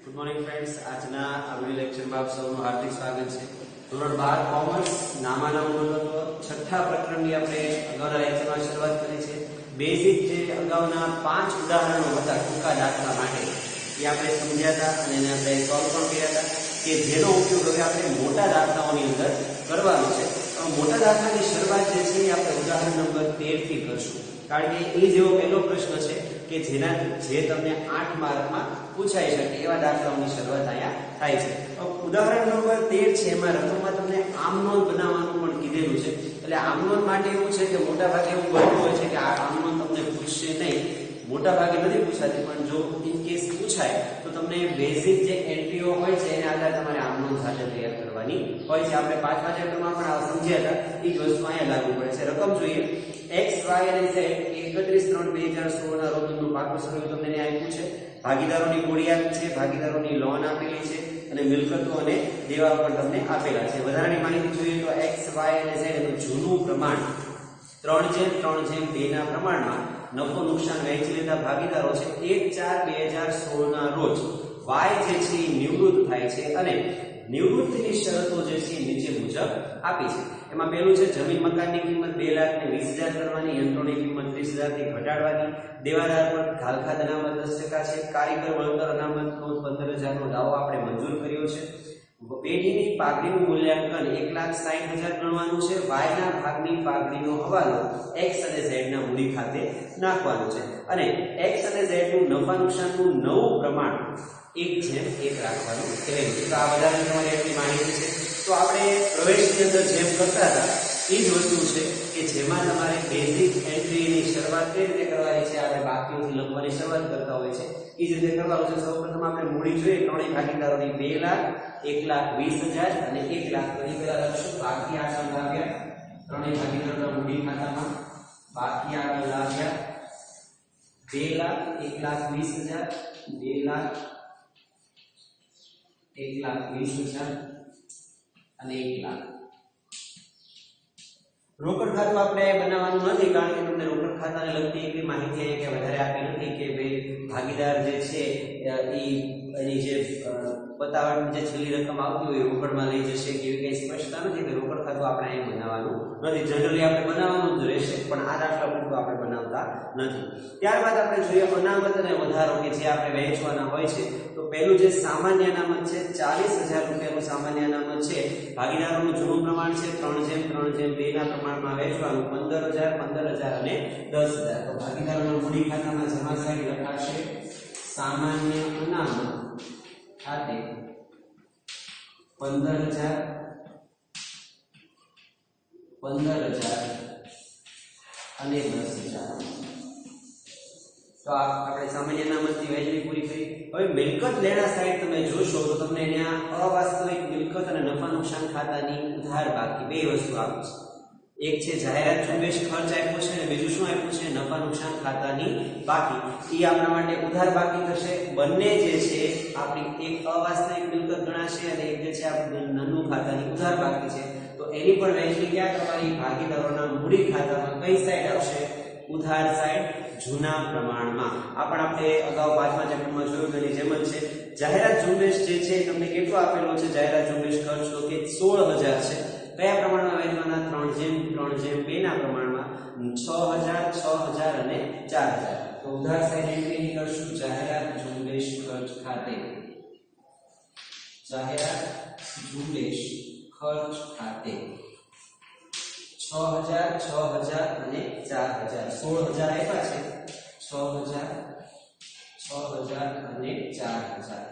Good morning friends. આજના આ video લેક્ચરમાં આપ સૌનું હાર્દિક સ્વાગત છે। ધોરણ 12 કોમર્સ નામાના મૂળતત્વ છઠ્ઠા પ્રકરણની આપણે અગાઉના લેક્ચરમાં શરૂઆત કરી છે। બેઝિક જે અગાઉના 5 ઉદાહરણો હતા ટૂંકા દાખલા માટે એ આપણે સમજ્યા હતા અને એને આપણે સોલ્વ પણ કર્યા હતા કે જેનો ઉપયોગ હવે આપણે મોટા દાખલાઓની અંદર કરવાનો છે। મોટા દાખલાની શરૂઆત જે છે એ આપણે ઉદાહરણ નંબર 13 થી કરશું, કારણ કે એ જેવો પહેલો પ્રશ્ન છે કે જે તમને 8 માર્કમાં પૂછાઈ શકે એવા દાખલાઓની શરૂઆત અહીંયા થાય છે। ઉદાહરણ નંબર 13 છે એમાં રકમમાં તમને આમ નોંધ બનાવવાનું પણ કીધેલું છે। એટલે આમ નોંધ માટે એવું છે કે મોટા ભાગે એવું બનતું હોય છે કે આ આમ નોંધ તમને પૂછશે નહીં, મોટા ભાગે નથી પૂછાતી, પણ જો ઇન કેસ પૂછાય તો તમને બેઝિક જે એન્ટ્રીઓ હોય છે એના આધારે તમારે આમ નોંધ સાથે તૈયાર કરવાની હોય છે। આપણે 5મા ચેપ્ટરમાં પણ આ સમજ્યા હતા, એ જ વસ્તુ અહીંયા લાગુ પડે છે। રકમ જોઈએ x y અને z 31/3/2016 ના રોજનું પાકું સરવાળો તમને અહીંયા આપ્યું છે। ભાગીદારોની મૂડી છે, ભાગીદારોની લોન આપેલી છે અને મિલકતો અને દેવા પણ તમને આપેલા છે। વધારાની માહિતી જોઈએ તો x y અને z નું જૂનું પ્રમાણ 3:3:2 ના પ્રમાણમાં નફો નુકસાન વહેંચી લેતા ભાગીદારો છે 1/4/2016 ના રોજ y જે છે નિવૃત્ત થાય છે અને નિવૃત્તિની શરતો જે છે નીચે મુજબ આપી છે। એમાં પહેલું છે જમીન મકાનની કિંમત 2,20,000 કરવાની, યંત્રોની કિંમત 30,000 થી ઘટાડવાની, દેવાદાર પર ખાલખાદ અનામત 10% છે, કારીગર વળતર અનામતનો 15,000 નો દાવો આપણે મંજૂર કર્યો છે। પેઢીની પાઘડીનું મૂલ્યાંકન 1,60,000 ગણવાનું છે। y ના ભાગની પાઘડીનો હવાલો x અને z ના મૂડી ખાતે નાખવાનો છે અને x અને z નું નફા નુકસાનનું નવું પ્રમાણ 1:1 રાખવાનું કહેલું છે। તો આ બધાની તમારી એટલી માહિતી છે। તો આપણે પ્રવેશની અંદર જેમ કરતા હતા એ જ વસ્તુ છે કે જેમાં તમારે બેઝિક એન્ટ્રીની શરૂઆત કઈ રીતે કરવાની છે, આપણે બાકીઓથી લખવાની શરૂઆત કરતા હોય છે એ જ રીતે કરવાનું છે। સૌપ્રથમ આપણે મૂડી જોઈએ ત્રણેય ભાગીદારોની 2 લાખ, 1,20,000 અને 1 લાખ કરી પેલા લખશું, બાકી આગળ લાવ્યા ત્રણેય ભાગીદારોના મૂડી ખાતામાં, બાકી આગળ લાવ્યા 2 લાખ, 1,20,000, 2 લાખ, 1,20,000 અને 1 લાખ। રોકડ ખાતું આપણે બનાવવાનું નથી, કારણ કે તમને રોકડ ખાતાને લગતી એટલી માહિતી કે વધારે આપી નથી કે ભાઈ ભાગીદાર જે છે એની જે પતાવટની જે છેલ્લી રકમ આવતી હોય રોકડમાં લઈ જશે કે એવી કઈ સ્પષ્ટતા નથી કે રોકડ ખાતું આપણે અહીં બનાવવાનું નથી। જનરલી આપણે બનાવવાનું જ રહેશે, પણ આ દાખલા પૂરતું આપણે બનાવતા નથી। ત્યારબાદ આપણે જોઈએ અનામત અને વધારો કે જે આપણે વહેંચવાના હોય છે। તો પહેલું જે સામાન્ય અનામત છે 40,000 રૂપિયાનું સામાન્ય અનામત છે। ભાગીદારોનું જૂનું પ્રમાણ છે 3:3:2 ના પ્રમાણમાં વહેંચવાનું, 15,000, 15,000 અને 10,000। તો ભાગીદારોના મૂડી ખાતામાં જમા સાઈડ લખાશે સામાન્ય અનામત ખાતે 15,000, 15,000 અને 10,000। તો આપણે સામાન્ય અનામતની વહેંચણી પૂરી કરી। હવે મિલકત લેણા સાઈડ તમે જોશો તો તમને અહીંયા અવાસ્તવિક મિલકત અને નફા નુકસાન ખાતાની ઉધાર બાકી બે વસ્તુ આપી છે। એક છે જાહેરાત ઝુંબેશ ખર્ચ આપ્યો છે અને બીજું શું આપ્યું છે નફા નુકસાન ખાતાની બાકી, એ આપણા માટે ઉધાર બાકી થશે। બંને જે છે આપણી એક અવાસ્તવિક મિલકત ગણાશે અને એક જે છે આપણું નાનું ખાતાની ઉધાર બાકી છે। તો એની પણ વહેંચણી ક્યાં કરવાની, ભાગીદારોના મૂડી ખાતામાં કઈ સાઈડ આવશે, ઉધાર સાઈડ જૂના પ્રમાણમાં। આ પણ આપણે અગાઉ 5મા ચેપ્ટરમાં જોયું એની જેમ જ છે। જાહેરાત ઝુંબેશ જે છે તમને કેટલો આપેલો છે જાહેરાત ઝુંબેશ ખર્ચ, તો કે 16,000 છે। કયા પ્રમાણમાં વહેંચવાના, 3:3:2 ના પ્રમાણમાં, 6,000, 6,000 અને 4,000। તો ઉધાર સાઈડ એન્ટ્રી કરશું જાહેરાત ઝુંબેશ ખર્ચ ખાતે, જાહેરાત ઝુંબેશ ખર્ચ ખાતે 6,000, 6,000 અને 4,000। 16,000 આપ્યા છે, 6,000, 6,000 અને 4,000।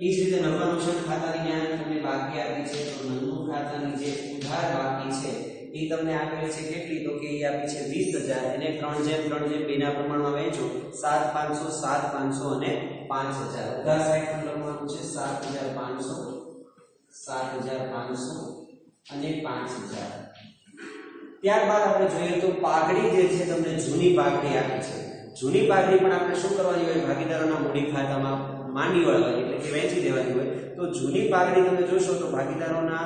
એ જ રીતે નફા નુકસાન ખાતાની ત્યાં તમને બાકી આપી છે, તો નફા ખાતાની જે ઉધાર બાકી છે એ તમને આપેલી છે કેટલી, તો કે એ આપી છે 20,000। એને 3:3:2 ના પ્રમાણમાં વહેંચો, 7,500, 7,500 અને 5,000। ઉધાર સાઈડ પર લખવાનું છે 7,500, 7,500 અને 5,000। ત્યારબાદ આપણે જોઈએ તો પાઘડી જે છે તમને જૂની પાઘડી આપી છે। જૂની પાઘડી પણ આપણે શું કરવાની હોય, ભાગીદારોના મૂડી ખાતામાં માંડી વળવાની એટલે કે વેચી દેવાની હોય। તો જૂની પાઘડી તમે જોશો તો ભાગીદારોના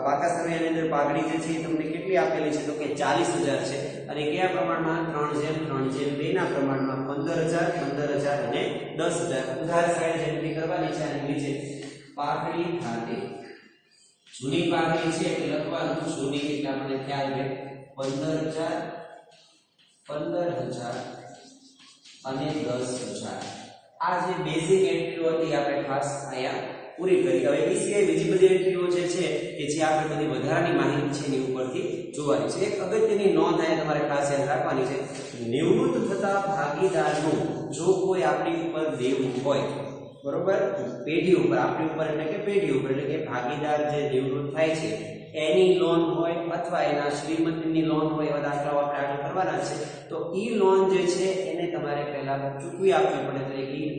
પાકા સરવૈયાની અંદર પાઘડી જે છે તમને કેટલી આપેલી છે, તો કે 40,000 છે અને કયા પ્રમાણમાં, 3:3:2 ના પ્રમાણમાં, 15,000, 15,000 અને 10,000। ઉધાર સાઈડ એન્ટ્રી કરવાની છે અને પાઘડી ખાતે જૂની પાઘડી છે એટલે લખવાનું જૂની એટલે આપણે ખ્યાલ રહે 15,000 અને 10,000 આ જે બેઝિક એન્ટ્રીઓ હતી આપણે ખાસ અહીંયા પૂરી કરી। હવે એ સિવાય બીજી બધી એન્ટ્રીઓ જે છે કે જે આપણે બધી વધારાની માહિતી છે એની ઉપરથી જોવાની છે। એક અગત્યની નોંધ અહીંયા તમારે ખાસ યાદ રાખવાની છે, નિવૃત્ત થતા ભાગીદારનું જો કોઈ આપણી ઉપર દેવું હોય, બરોબર, પેઢી ઉપર, આપણી ઉપર એટલે કે પેઢી ઉપર, એટલે કે ભાગીદાર જે નિવૃત્ત થાય છે એની લોન હોય અથવા એના શ્રીમતીની લોન હોય, એવા દાખલાઓ આપણે આગળ કરવાના છે, તો ઈ લોન જે છે એને તમારે પહેલા ચૂકવી આપવી પડે। તો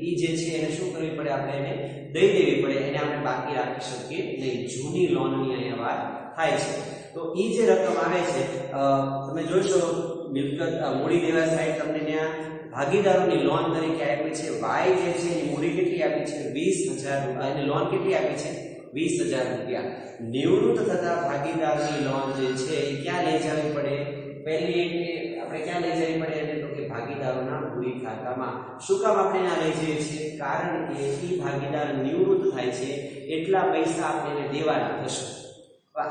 ઈ જે છે એને શું કરવી પડે, આપણે એને દઈ દેવી પડે, એને આપણે બાકી રાખી શકીએ નહીં। જૂની લોનની અહીંયા વાત થાય છે। તો ઈ જે રકમ આવે છે, તમે જોશો મિલકત મૂડી દેવા સાઈડ તમને ત્યાં ભાગીદારોની લોન તરીકે આપી છે। વાય જે છે એની મૂડી કેટલી આપી છે, 20,000 રૂપિયા, અને લોન કેટલી આપી છે, 20,000 રૂપિયા। નિવૃત્ત થતા ભાગીદારની લોન જે છે એ ક્યાં લઈ જવી પડે, પહેલી એન્ટ્રી આપણે ક્યાં લઈ જવી પડે, એટલે તો કે ભાગીદારોના મૂડી ખાતામાં। શું કામ આપણે ત્યાં લઈ જઈએ છીએ, કારણ કે એ ભાગીદાર નિવૃત્ત થાય છે એટલા પૈસા આપણે એને દેવાના થશે।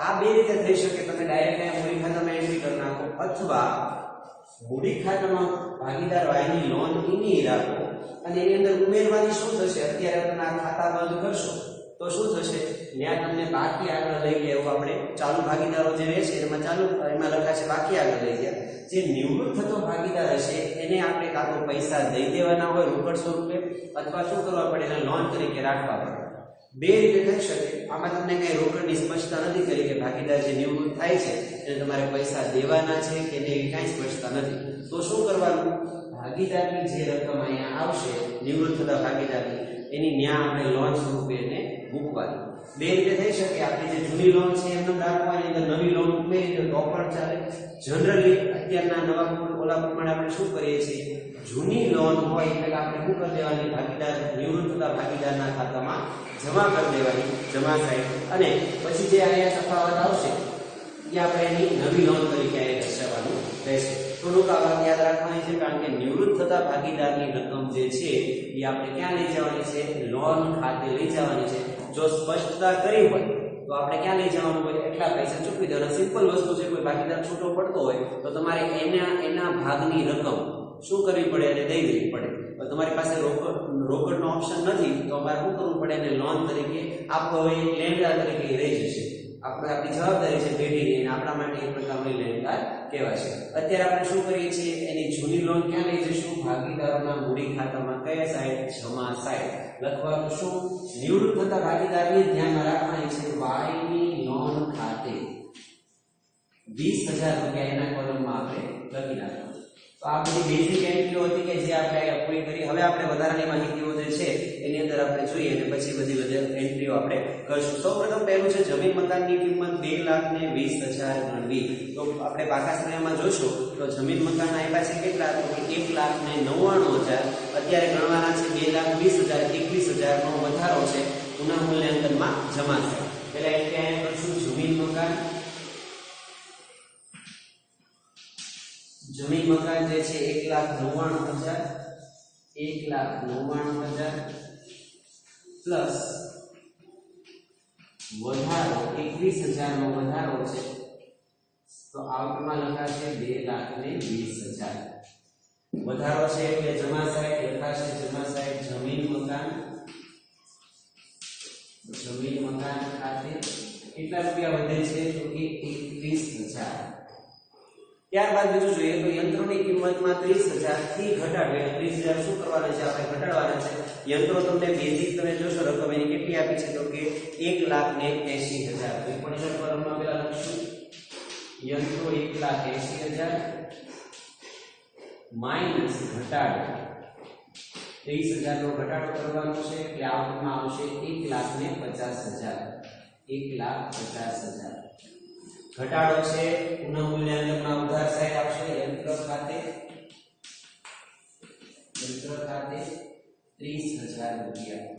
આ બે રીતે થઈ શકે, તમે ડાયરેક્ટ અહીંયા મૂડી ખાતામાં એન્ટ્રી કરી નાખો, અથવા મૂડી ખાતામાં ભાગીદાર વાયની લોન એની રાખો અને એની અંદર ઉમેરવાની શું થશે, અત્યારે તમે આ ખાતા બંધ કરશો તો શું થશે, ત્યાં તમને બાકી આગળ લઈ ગયા એવું આપણે ચાલુ ભાગીદારો જે રહેશે એમાં લખાશે બાકી આગળ લઈ ગયા। જે નિવૃત્ત થતો ભાગીદાર હશે એને આપણે કાં તો પૈસા દઈ દેવાના હોય રોકડ સ્વરૂપે, અથવા શું કરવા પડે, એને લોન તરીકે રાખવા પડે। બે રીતે થઈ શકે। આમાં તમને કઈ રોકડની સ્પષ્ટતા નથી કરી કે ભાગીદાર જે નિવૃત્ત થાય છે એને તમારે પૈસા દેવાના છે કે નહીં, કાંઈ સ્પષ્ટતા નથી। તો શું કરવાનું, ભાગીદારની જે રકમ અહીંયા આવશે નિવૃત્ત થતા ભાગીદારની, એની ન્યા આપણે લોન સ્વરૂપે એને મૂકવાની। બે રીતે થઈ શકે, આપણે જે જૂની લોન છે એમને રાખવાની, અંદર નવી લોન ઉમેરી દો તો પણ ચાલે। જનરલી અત્યારના નવા ઓલા પ્રમાણે આપણે શું કરીએ છીએ, જૂની લોન હોય એટલે આપણે શું કરી દેવાની, ભાગીદાર નિવૃત્ત થતા ભાગીદારના ખાતામાં જમા કરી દેવાની, જમા સાઈડ, અને પછી જે અહીંયા તફાવત આવશે એ આપણે એની નવી લોન તરીકે અહીંયા દર્શાવવાનું રહેશે। થોડુંક આ વાત યાદ રાખવાની છે, કારણ કે નિવૃત્ત થતા ભાગીદારની રકમ જે છે એ આપણે ક્યાં લઈ જવાની છે, લોન ખાતે લઈ જવાની છે। જો સ્પષ્ટતા કરી હોય તો આપણે ક્યાં લઈ જવાનું હોય, એટલા પૈસા ચૂકવી દેવાના। સિમ્પલ વસ્તુ છે, કોઈ ભાગીદાર છૂટો પડતો હોય તો તમારે એના ભાગની રકમ શું કરવી પડે, એને દઈ દેવી પડે। તમારી પાસે રોકડનો ઓપ્શન નથી તો અમારે શું કરવું પડે, એને લોન તરીકે આપવો હોય, લેણદાર તરીકે રહી જશે। આપણી જવાબદારી છે પેઢીની, અને આપણા માટે એક પ્રકારની લેણદાર કહેવાશે। અત્યારે આપણે શું કરીએ છીએ, એની જૂની લોન ક્યાં લઈ જઈશું, ભાગીદારોના મૂડી ખાતામાં, કયા સાઈડ, જમા સાઈડ લખવાનું શું, નિવૃત્ત થતા ભાગીદારની ધ્યાનમાં રાખવાની છે, વાયની લોન ખાતે 20,000 રૂપિયા એના કોલમમાં આપણે લખી નાખવાનું। તો આ બધી બેઝિક એન્ટ્રીઓ હતી કે જે આપણે પૂરી કરી। હવે આપણે વધારાની માહિતીઓ જે છે એની અંદર આપણે જોઈએ અને પછી બધી એન્ટ્રીઓ આપણે કરશું। સૌપ્રથમ પહેલું છે જમીન મકાનની કિંમત 2,20,000 ગણવી। તો આપણે પાકા સમયમાં જોશું તો જમીન મકાન આપ્યા છે કેટલા, તો 1,99,000, અત્યારે ગણવાના છે 2,20,000, 21,000 નો વધારો છે પુનઃ મૂલ્યાંકનમાં જમા થાય। પહેલા એટલે અહીંયા કરશું જમીન મકાન જે છે 1,99,000 પ્લસ વધારો 21,000 નો વધારો છે, તો આઉટમાં લખાશે 2,20,000 વધારો છે એટલે જમા સાઈડ લખાશે, જમા સાઈડ જમીન મકાન ખાતે કેટલા રૂપિયા વધે છે, તો કે 21,000। ત્યારબાદ બીજું જોઈએ તો યંત્રોની કિંમતમાં 30,000 થી ઘટાડે, 30,000 શું કરવાના છે, આપણે ઘટાડવાના છે। યંત્રો તમને બેઝિક તમે જોશો રકમ એની કેટલી આપી છે, તો કે 1,80,000। તો પણ કોલમમાં પેલા લખશું યંત્રો 1,80,000 માઈનસ ઘટાડો 30,000 નો ઘટાડો કરવાનો છે એટલે આઉટમાં આવશે 1,50,000। 1,50,000 ઘટાડો છે પુનઃ મૂલ્યાંકનમાં ઉધાર સાઈડ આવશે, યંત્ર ખાતે 30,000 રૂપિયા।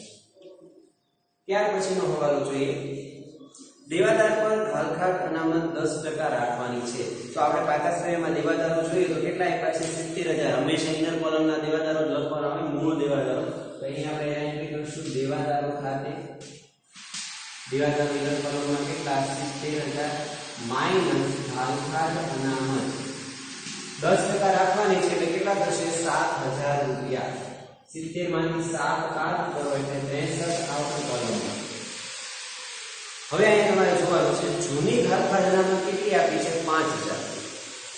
ત્યાર પછીનો હવાલો જોઈએ, દેવાદાર પર ઘાલખાત અનામત 10% રાખવાની છે। તો આપણે પાકા શ્રેણીમાં દેવાદારો જોઈએ તો કેટલા આપ્યા છે, 70,000। હંમેશા ઇનર કોલમના દેવાદારો જ લખવાના હોય, મૂળ દેવાદારો। તો અહીં આપણે એન્ટ્રી કરીશું દેવાદારો ખાતે દિવાદાર કલમમાં કેટલા 70,000 માઈનસ ભાગખાત અનામત 10% રાખવાની છે એટલે કેટલા થશે 7,000 રૂપિયા 70 માંથી 7 કાઢ કરો એટલે 63 આવશે કોલમમાં. હવે અહીંયા તમારે જોવાનું છે જૂની ભાગખાત અનામત કેટલી આપી છે 5,000.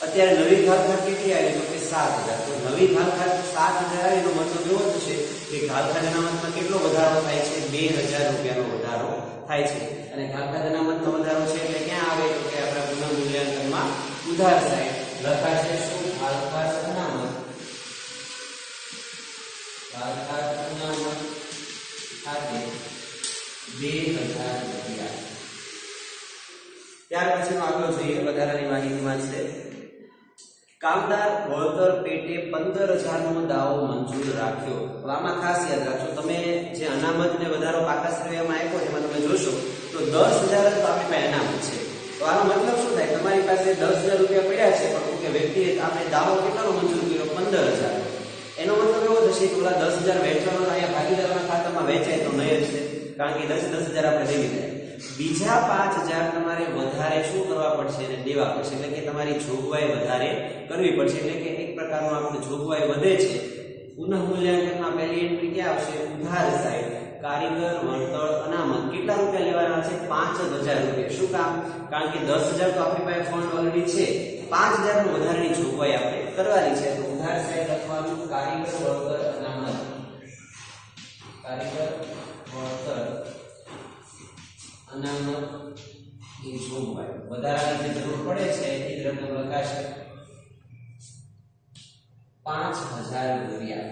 અત્યારે નવી ભાગખાત કેટલી આવી તો કે 7,000. તો નવી ભાગખાત 7,000 આવી એનો મતલબ એવો થશે કે ભાગખાત અનામતમાં કેટલો વધારો થાય છે 2,000 રૂપિયાનો વધારો થાય છે. અને ભાગખાત અનામતનો વધારો છે એટલે ક્યાં આવે તો કે આપણા પુનઃ મૂલ્યાંકનમાં ઉધાર સાઈડ લખાશે શું ભાગખાત અનામત ખાતે 2,000 રૂપિયા. ત્યાર પછીનો આગળ જોઈએ વધારાની માહિતીમાં છે કામદાર વળતર પેટે 15,000 નો દાવો મંજૂર રાખ્યો. હવે આમાં ખાસ યાદ રાખજો તમે જે અનામત ને વધારો પાકા સરવૈયામાં આપ્યો છે એમાં તમે જોશો તો 10,000 તો આપણી પાસે અનામત છે. તો આનો મતલબ શું થાય તમારી પાસે 10,000 રૂપિયા પડ્યા છે પણ કે વ્યક્તિએ આપણે દાવો કેટલાનો મંજૂર કર્યો 15,000. એનો મતલબ એવો થશે કે ઓલા 10,000 વેચવાનો અહીંયા ભાગીદારોના ખાતામાં વેચાય તો નહીં જ છે કારણ કે 10,000 આપણે દેવી જાય. બીજા 5,000 તમારે વધારે શું કરવા પડશે અને દેવા પડશે એટલે કે તમારી જોગવાઈ વધારે કરવી પડશે. એટલે કે એક પ્રકારનો આપણે જોગવાઈ વધે છે. પુનઃ મૂલ્યાંકનમાં પહેલી એન્ટ્રી ક્યાં આવશે ઉધાર સાઈડ કારીગર વળતર અનામત કેટલા રૂપિયા લેવાના છે 5,000 રૂપિયા. શું કામ કારણ કે 10,000 તો આપણી પાસે ફંડ ઓલરેડી છે 5,000 નો વધારાની જોગવાઈ આપણે કરવાની છે. તો ઉધાર સાઈડ લખવાનું કારીગર વળતર અનામત કારીગર વળતર અનામત ની જોગવાઈ વધારાની જે જરૂર પડે છે એ જ રકમ લખાશે 5,000 રૂપિયા.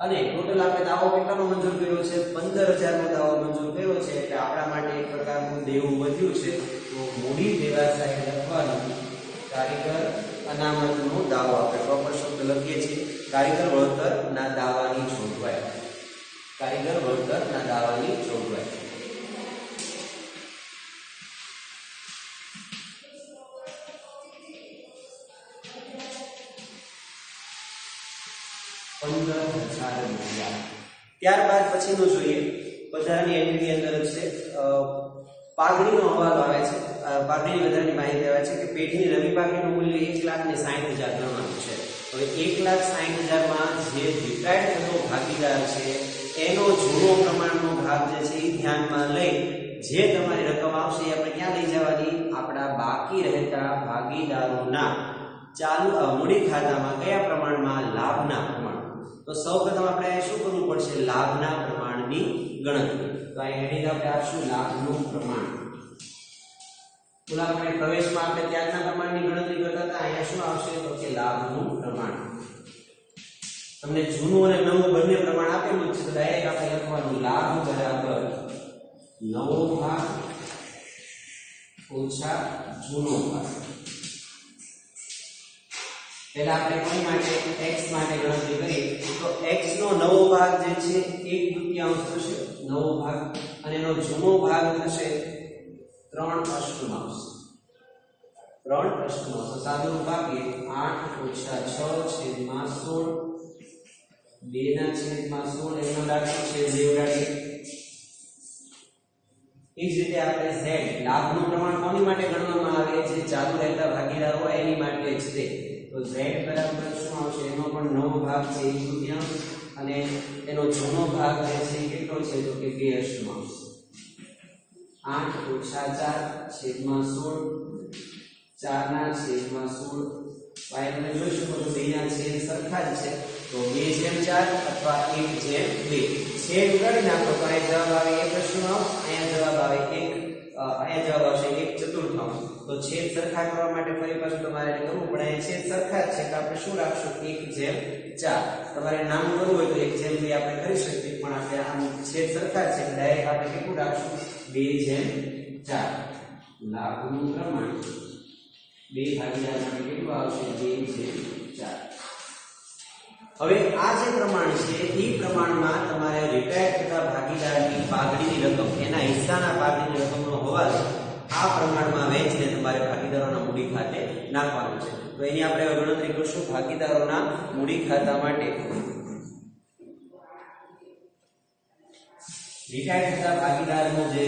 અને ટોટલ આપણે દાવો કેટલાનો મંજૂર કર્યો છે 15,000 નો દાવો મંજૂર કર્યો છે એટલે આપણા માટે એક પ્રકારનું દેવું વધ્યું છે. તો મૂડી દેવા સાઈડ લખવાનું કારીગર અનામતનો દાવો આપણે પ્રોપર શબ્દ લખીએ છીએ કારીગર વળતરના દાવાની જોગવાઈ કારીગર વળતરના દાવાની જોગવાઈ. ત્યારબાદ પછીનું જોઈએ વધારાની એન્ટ્રીની અંદર છે પાઘડીનો હવાલો આવે છે. પાઘડીની વધારાની માહિતી આવે છે કે પેઢીની નવી પાઘડીનું મૂલ્ય 1,60,000 ગણવાનું છે. હવે 1,60,000 માં જે રિટાયર્ડ થતો ભાગીદાર છે એનો જૂનો પ્રમાણનો ભાગ જે છે એ ધ્યાનમાં લઈ જે તમારી રકમ આવશે એ આપણે ક્યાં લઈ જવાની આપણા બાકી રહેતા ભાગીદારોના ચાલુ મૂડી ખાતામાં કયા પ્રમાણમાં લાભના પ્રમાણ. તો સૌપ્રથમ આપણે શું કરવું પડશે લાભના પ્રમાણની ગણતરી. તો આ હેડિંગ આપણે આપશું લાભનું પ્રમાણ. આપણે પ્રવેશમાં આપણે ત્યાગના પ્રમાણની ગણતરી કરતા હતા અહીંયા શું આવશે તો કે લાભનું પ્રમાણ. તમને જૂનું અને નવું બંને પ્રમાણ આપેલું છે તો ડાયરેક્ટ આપણે લખવાનું લાભ બરાબર નવો ભાગ ઓછા જૂનો ભાગ. પહેલા આપણે કોઈ માટે x માટે ગણતરી કરીએ તો x નો નવો ભાગ જે છે 1/2 થશે નવો ભાગ અને એનો જૂનો ભાગ થશે 3/8. 3/8 તો સાદું ભાગીએ 8 - 6 / 16 2/16 એનો દાખલો છે દેવરાડી. એ જ રીતે આપણે z લાભનું પ્રમાણ કોની માટે ગણવામાં આવે છે ચાલુ રહેતા ભાગીદારો એની માટે જ તે. તો z બરાબર શું આવશે એનો પણ નવો ભાગ છે 1/2 અને એનો જૂનો ભાગ જે છે કેટલો છે તો કે 2/8. 8 - 4/16 4/16 ભાઈ તમે જોઈ શકો છો બેના છેદ સરખા જ છે તો 2/4 અથવા 1/2 છેદ ઉડાડી નાખો તો અહીં જવાબ આવે 1/9. અહીંયા જવાબ આવે 1 અહીંયા જવાબ આવશે 1/4. તો છેદ સરખા કરવા માટે ફરી પાછું તમારે કરવું પડે. અહીં છેદ સરખા જ છે તો આપણે શું રાખશું 1/4. તમારે નામ કરવું હોય તો 1/2 આપણે કરી શકીએ પણ આપણે આમ છેદ સરખા જ છે એટલે ડાયરેક્ટ આપણે કેટલું રાખશું 2/4. લાભનું પ્રમાણ બે ભાગીદાર માટે કેટલું આવશે 2/4. હવે આ જે પ્રમાણ છે એ પ્રમાણમાં તમારે રિટાયર્ડ થતા ભાગીદારની પાઘડીની રકમ એના હિસ્સાના પાઘડીની રકમનો હવાલો આ પ્રમાણમાં વહેંચીને તમારે ભાગીદારોના મૂડી ખાતે નાખવાનું છે. તો એની આપણે ગણતરી કરશું ભાગીદારોના મૂડી ખાતા માટે. રિટાયર્ડ થતા ભાગીદારનો જે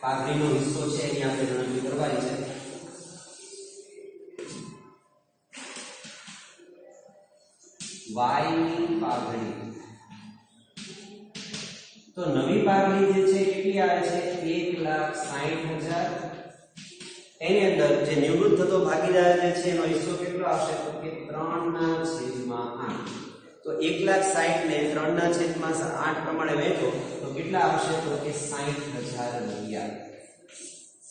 પાઘડીનો હિસ્સો છે એની આપણે ગણતરી કરવાની છે. y ની પાઘડી તો નવી પાઘડી જે છે કેટલી આવે છે 1,60,000. એની અંદર જે નિવૃત્ત થતો ભાગીદાર જે છે એનો હિસ્સો કેટલો આવશે તો કે 3/8. તો 1,60,000 ને 3/8 પ્રમાણે વહેંચો તો કેટલા આવશે તો કે 60,000 રૂપિયા.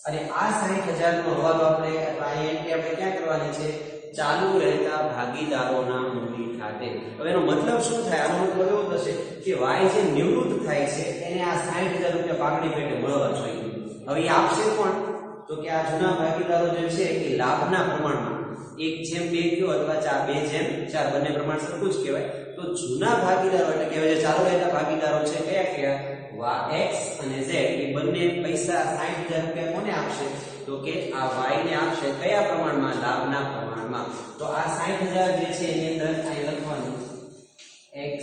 અને આ 60,000 નો હવાલો આપણે એન્ટ્રી આપણે ક્યાં કરવાની છે ચાલુ રહેતા ભાગીદારોના મૂડી ખાતે. હવે એનો મતલબ શું થાય આનો મતલબ એવો થશે કે y જે નિવૃત્ત થાય છે એને આ 60,000 રૂપિયા પાઘડી પેટે મળવા જોઈએ. હવે એ આપશે કોણ તો કે આ જૂના ભાગીદારો જે છે એ લાભના પ્રમાણમાં 1/2 કયો અથવા 2/4 બંને પ્રમાણ સરખું જ કહેવાય. તો જૂના ભાગીદારો એટલે કે જે ચાલુ રહેતા ભાગીદારો છે કયા કયા x અને z એ બંને પૈસા 60,000 રૂપિયા કોને આપશે તો કે આ y ને આપશે કયા પ્રમાણમાં લાભના પ્રમાણમાં. તો આ 60,000 જે છે એની અંદર અહીં લખવાનું x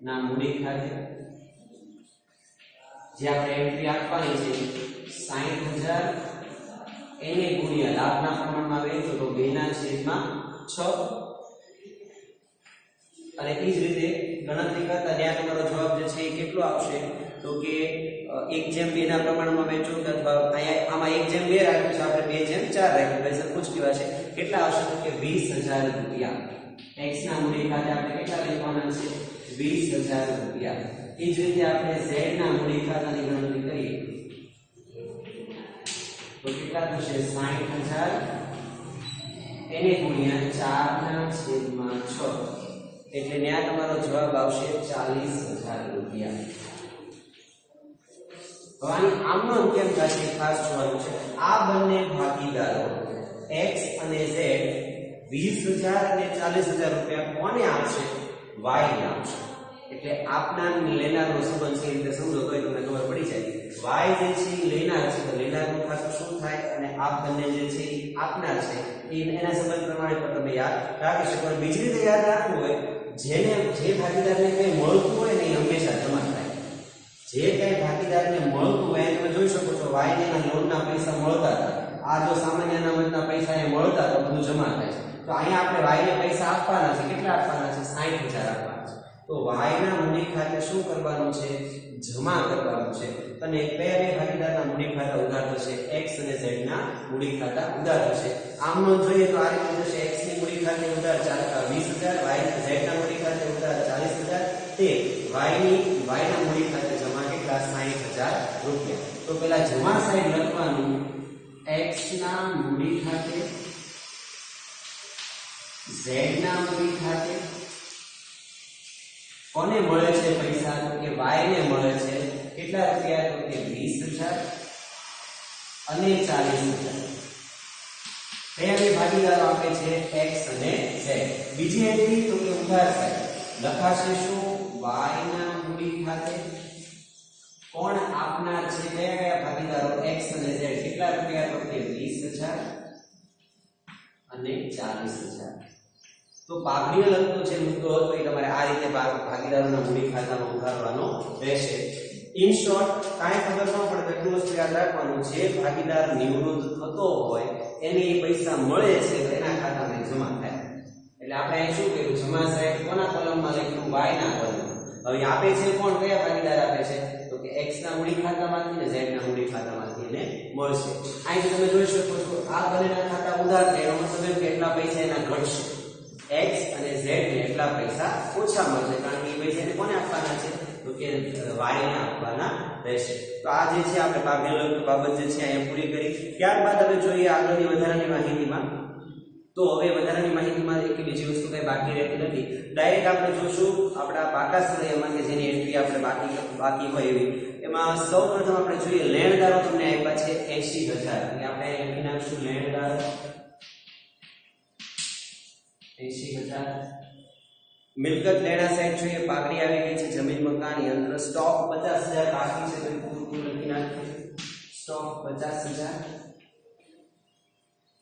ના મૂડી ખાતે જે આપણે એન્ટ્રી આપવાની છે 60,000 એને ગુણ્યા લાભના પ્રમાણમાં વહેંચો તો 2/6. અને એ જ રીતે ગણતરી કરતા ત્યાં તમારો જવાબ જે છે એ કેટલો આવશે તો કે 1/2 ના પ્રમાણમાં વહેંચો અથવા અહીંયા આમાં 1/2 રાખ્યું છે આપણે 2/4 રાખ્યું એટલે સરખું જ કહેવાય છે. કેટલા આવશે તો કે 20,000 રૂપિયા. x ના મૂડી ખાતે આપણે કેટલા લખવાના છે 20,000 રૂપિયા. એ જ રીતે આપણે z ના મૂડી ખાતાની ગણતરી કરીએ તો કેટલા થશે 60,000 એને ગુણ્યા 4/6 એટલે ત્યાં તમારો જવાબ આવશે 40,000 રૂપિયા. હવે આમનો કેમ થશે ખાસ જોવાનું છે. આ બંને ભાગીદારો x અને z 20,000 અને 40,000 રૂપિયા કોને આપશે y ને આપશે. એટલે આપનાર અને લેનારનો સંબંધ છે એટલે સમજો તો તમને ખબર પડી જાય. y જે છે એ લેનાર છે તો લેનારનું ખાતું શું થાય અને આપ બંને જે છે એ આપનાર છે એના સંબંધ પ્રમાણે પણ તમે યાદ રાખી શકો. બીજી રીતે યાદ રાખવું હોય જેને જે ભાગીદારને કંઈ મળતું હોય ને એ હંમેશા જમા થાય. જે કંઈ ભાગીદારને મળતું હોય તમે જોઈ શકો છો y ને લોનના પૈસા મળતા હતા. આ જો સામાન્ય અનામતના પૈસા એ મળતા તો બધું જમા થાય છે. તો અહીંયા આપણે y ને પૈસા આપવાના છે. કેટલા આપવાના છે 60,000 આપવાના છે. તો y ના મૂડી ખાતે શું કરવાનું છે જમા કરવાનું છે. અને કયા બે ભાગીદારના મૂડી ખાતા ઉધાર થશે x અને z ના મૂડી ખાતા ઉધાર થશે. આમનો જોઈએ તો આ રીતે થશે x ની મૂડી ખાતે ઉધાર 20,000 y z ના મૂડી ખાતે ઉધાર 40,000 તે y ના મૂડી ખાતે જમા કેટલા 60,000 રૂપિયા. તો પેલા જમા સાઈડ લખવાનું x ના મૂડી ખાતે z ના મૂડી ખાતે કોને મળે છે પૈસા તો કે y ને મળે છે કેટલા રૂપિયા તો કે 20,000 અને 40,000. કયા બે ભાગીદારો આપે છે x અને z. બીજી એન્ટ્રી તો કે ઉધાર સાઈડ લખાશે શું y ના મૂડી ખાતે કોણ આપનાર છે કયા કયા ભાગીદારો x અને z કેટલા રૂપિયા તો કે 20,000 અને 40,000. તો પાઘડીને લગતો જે મુદ્દો હતો એ તમારે આ રીતે ભાગીદારોના મૂડી ખાતામાં ઉધારવાનો રહેશે. ઇન શોર્ટ કાંઈ ખબર ન પડે તો એટલું વસ્તુ યાદ રાખવાનું છે ભાગીદાર નિવૃત્ત થતો હોય એને એ પૈસા મળે છે તો એના ખાતામાં જમા થાય. એટલે આપણે અહીં શું કર્યું જમા સાઈડ કોના કોલમમાં લખ્યું y ના કોલમમાં. હવે આપે છે કોણ કયા ભાગીદાર આપે છે તો કે x ના મૂડી ખાતામાંથી ને z ના મૂડી ખાતામાંથી એને મળશે. અહીં તમે જોઈ શકો છો આ બંનેના ખાતા ઉધાર છે એનો મતલબ એમ કે એટલા પૈસા એના ઘટશે. x અને z ને એટલા પૈસા ઓછા મળશે કારણ કે એ પૈસા એને કોને આપવાના છે તો કે y ને આપવાના રહેશે. તો આ જે છે આપણે પાઘડીની બાબત જે છે અહીંયા પૂરી કરી. ત્યારબાદ હવે જોઈએ આગળની વધારાની માહિતીમાં. તો હવે વધારાની માહિતીમાં એક બીજી વસ્તુ કઈ બાકી રહેતી નથી. ડાયરેક્ટ આપણે જોશું આપણા પાકા સૂત્રમાં કે જેની એન્ટ્રી આપણે બાકી હોય એવી એમાં સૌપ્રથમ આપણે જોઈએ લેણદારો તમને આપ્યા છે 80,000 એટલે આપણે લખી નાખશું લેણદારો 80,000. મિલકત લેણા સાઈડ જોઈએ પાઘડી આવી ગઈ છે જમીન મકાન યંત્ર સ્ટોક 50,000 બાકી છે તો પૂરું લખી નાખીએ સ્ટોક 50,000.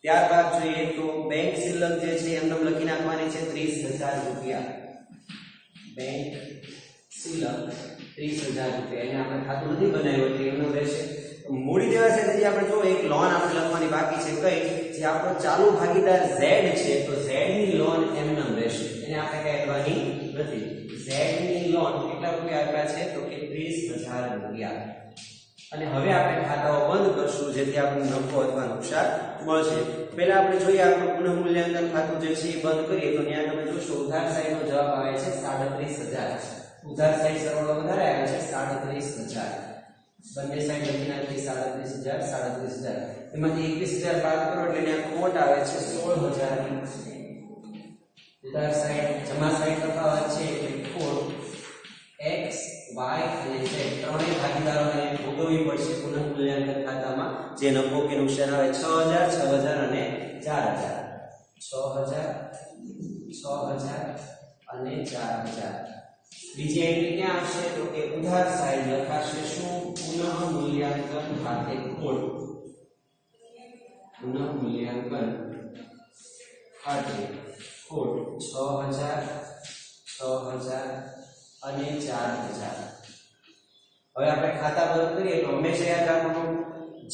ત્યારબાદ જોઈએ તો બેંક શિલ્લક જે છે એમને લખી નાખવાની છે 30,000 રૂપિયા. બેંક શિલ્લક 30,000 રૂપિયા એને આપણે ખાતું નથી બનાવ્યું એટલે એમનો રહેશે. તો મૂડી દેવા સાથે આપણે જો એક લોન આપણે લખવાની બાકી છે કઈ જે આપણો ચાલુ ભાગીદાર Z છે તો Z ની લોન એમનેમ રહેશે એને આપણે કઈ કરવાની નથી Z ની લોન કેટલા રૂપિયા આપ્યા છે તો કે 30,000 રૂપિયા અને હવે આપણે ખાતાઓ બંધ કરશું જેથી આપણને નફો અથવા નુકસાન મળશે પહેલા આપણે જોઈએ આપણું પુનઃમૂલ્યાંકન ખાતું જે છે એ બંધ કરીએ તો ત્યાં તમે જોશો ઉધાર સાઈડનો જવાબ આવે છે 37,000 ઉધાર સાઈડ સરવાળો વધારે આવે છે 37,000 બંને સાઈડ લખી નાખી 37,000 એમાંથી 21,000 બાદ કરો એટલે ત્યાં ખોટ આવે છે 16,000 ઉધાર સાઈડ જમા સાઈડ તફાવત છે એટલે ખોટ x y અને z ત્રણેય ભાગીદારોને ભોગવવી પડશે પુનઃમૂલ્યાંકન ખાતામાં જે નફો કે નુકસાન આવે 6,000 6,000 અને 4,000 6,000 અને 4,000 બીજી એન્ટ્રી ક્યાં આવશે તો કે ઉધાર સાઈડ લખાશે શું પુનઃમૂલ્યાંકન ખાતે ખોટ પુનઃમૂલ્યાંકન ખાતે ખોટ 6,000 અને 4,000 હવે આપણે ખાતા બંધ કરીએ તો હંમેશા યાદ રાખવાનું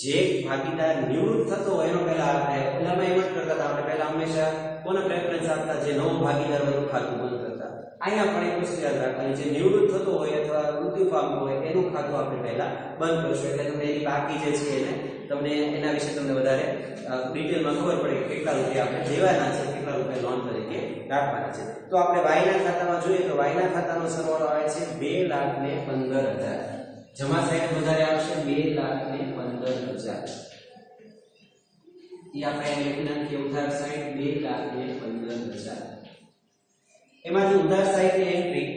જે ભાગીદાર નિવૃત્ત થતો હોય એનો પહેલા આપણે ઓલામાં એમ જ કરતા હતા આપણે પહેલા હંમેશા કોને પ્રેફરન્સ આપતા જે નવો ભાગીદાર હોય એનું ખાતું બંધ કરતા અહીંયા પણ એક વસ્તુ યાદ રાખવાની જે નિવૃત્ત થતો હોય અથવા મૃત્યુ પામતો હોય એનું ખાતું આપણે પહેલા બંધ કરશું એટલે તમને એની બાકી જે છે એને તમને એના વિશે તમને વધારે ડિટેલમાં ખબર પડે કે કેટલા રૂપિયા આપણે દેવાના છે કેટલા રૂપિયા લોન તરીકે રાખવાના છે તો આપણે વાયના ખાતામાં જોઈએ તો વાયના ખાતાનો સરવાળો આવે છે 2,15,000 જમા સાઈડ વધારે આવશે 2,15,000 એ આપણે લખી નાખીએ ઉધાર સાઈડ 2,15,000 એમાંથી ઉધાર સાઈડની એન્ટ્રી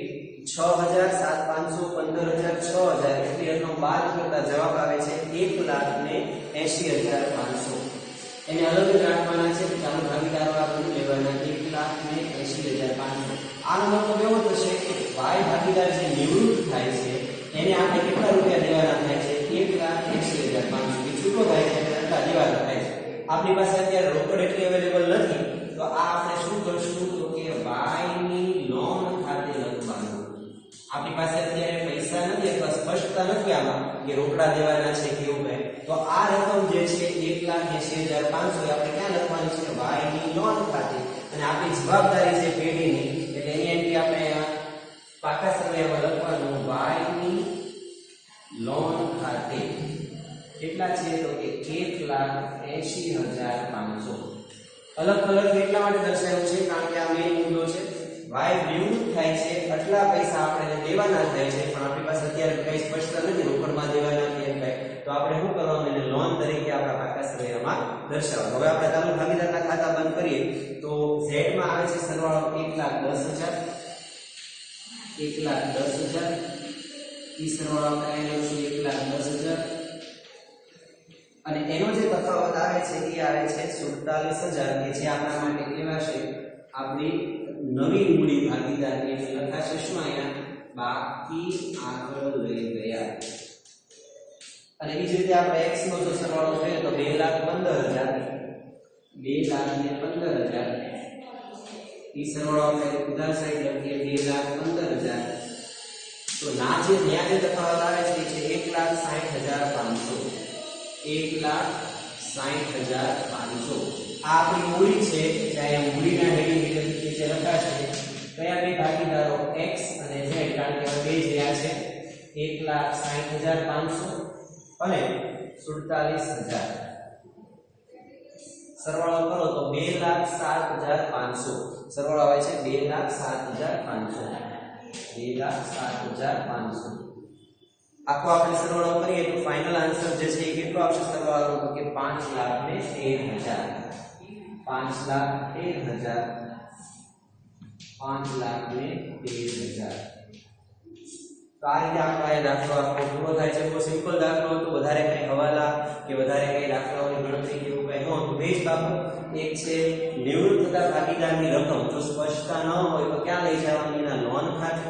6,000 7,500 15,000 6,000 એટલી રકમ બાદ કરતા જવાબ આવે છે 1,80,500 એને અલગ જ રાખવાના છે ચાલુ ભાગીદારો આ બધું લેવાના 1,80,500 આનો મતલબ એવો થશે કે વાય ભાગીદાર જે નિવૃત્ત થાય છે એને આપણે કેટલા રૂપિયા દેવાના થાય છે 1,80,500 એ છૂટો થાય છે એટલે એટલા દેવાના થાય છે આપણી પાસે અત્યારે રોકડ એટલી અવેલેબલ નથી તો આ આપણે શું કરશું તો કે વાય ની લોન ખાતે લખવાનું આપણી પાસે અત્યારે પૈસા નથી અથવા સ્પષ્ટતા નથી આમાં કે રોકડા દેવાના છે કે એવું કઈ તો આ રકમ જે છે 1,80,500 આપણે ક્યાં લખવાની છે વાય ની લોન ખાતે અને આપણી જવાબદારી છે પેઢીની એટલે એની એન્ટ્રી આપણે પાકા સમયમાં લખવાનું વાય ની લોન ખાતે કેટલા છે તો કે 1,80,500 અલગ અલગ એટલા માટે દર્શાવ્યું છે કારણ કે આ મેઇન મુદ્દો છે વાય નિવૃત્ત થાય છે આટલા પૈસા આપણે દેવાના થાય છે પણ આપણી પાસે અત્યારે કઈ સ્પષ્ટ નથી રોકડમાં દેવાના કે એમ કઈ તો આપણે શું કરવાનું એને લોન તરીકે આપણા પાકા સમયમાં દર્શાવવાનું હવે આપણે ચાલુ ભાગીદારના ખાતા બંધ કરીએ તો z માં આવે છે સરવાળો 1,10,000 ઈ સરવાળો આપણે લઈશું 1,10,000 અને એનો જે તફાવત આવે છે એ આવે છે 47,000 કે જે આપણા માટે કહેવાશે આપણી નવી મૂડી ભાગીદારની એટલે લખાશે શું અહીંયા બાકી આગળ લઈ ગયા અને એ જ રીતે આપણે x નો જો સરવાળો જોઈએ તો 2,15,000 ઈ સરવાળો આપણે ઉધાર સાઈડ લખીએ 2,15,000 તો ના જે ત્યાં જે તફાવત આવે છે એ છે 1,60,500 1,60,500 આ આપણી મૂડી છે જ્યારે મૂડીના હેડિંગ નીચે લખાશે કયા બે ભાગીદારો x અને z કારણ કે બે જ રહ્યા છે 1,60,500 અને 47,000 સરવાળો કરો તો 2,07,500 સરવાળો આવે છે 2,07,500 આખો આપણે સરવાળો કરીએ તો ફાઇનલ આન્સર જે છે એ કેટલો આવશે સરવાળો તો કે 5,13,000 5,13,000 તો આ રીતે આપણો આ દાખલો આખો પૂરો થાય છે બહુ સિમ્પલ દાખલો હતો વધારે કઈ હવાલા કે વધારે કઈ દાખલાઓની ગણતરી કે એવું કઈ નહોતું બે જ બાબત એક છે નિવૃત્ત થતા ભાગીદારની રકમ જો સ્પષ્ટતા ન હોય તો ક્યાં લઈ જવાની એના લોન ખાતે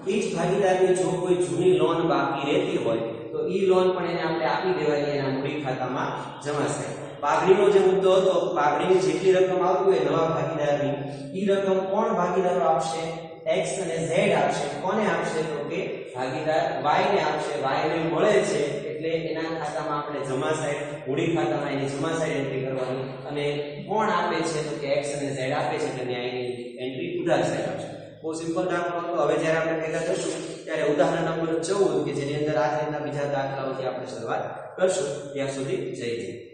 એ જ ભાગીદારની જો કોઈ જૂની લોન બાકી રહેતી હોય તો ઈ લોન પણ એને આપણે આપી દેવાની એના મૂડી ખાતામાં જમા થાય પાઘડીનો જે મુદ્દો હતો પાઘડીની જેટલી રકમ આવતી હોય નવા ભાગીદારની ઈ રકમ કોણ ભાગીદારો આપશે x અને z આપશે. કોને આપશે? તો કે ભાગીદાર y ને આપશે. y ને મળે છે એટલે એના ખાતામાં આપણે જમા સાઈડ મૂડી ખાતામાં એની જમા સાઈડ એન્ટ્રી કરવાની. અને કોણ આપે છે? તો કે x અને z આપે છે એટલે એની એન્ટ્રી ઉધાર સાઈડ આવશે. બહુ સિમ્પલ દાખલો હતો. હવે જ્યારે આપણે ભેગા થશું ત્યારે ઉદાહરણ નંબર 14 કે જેની અંદર આ રીતના બીજા દાખલાઓથી આપણે શરૂઆત કરશું. ત્યાં સુધી જય જય.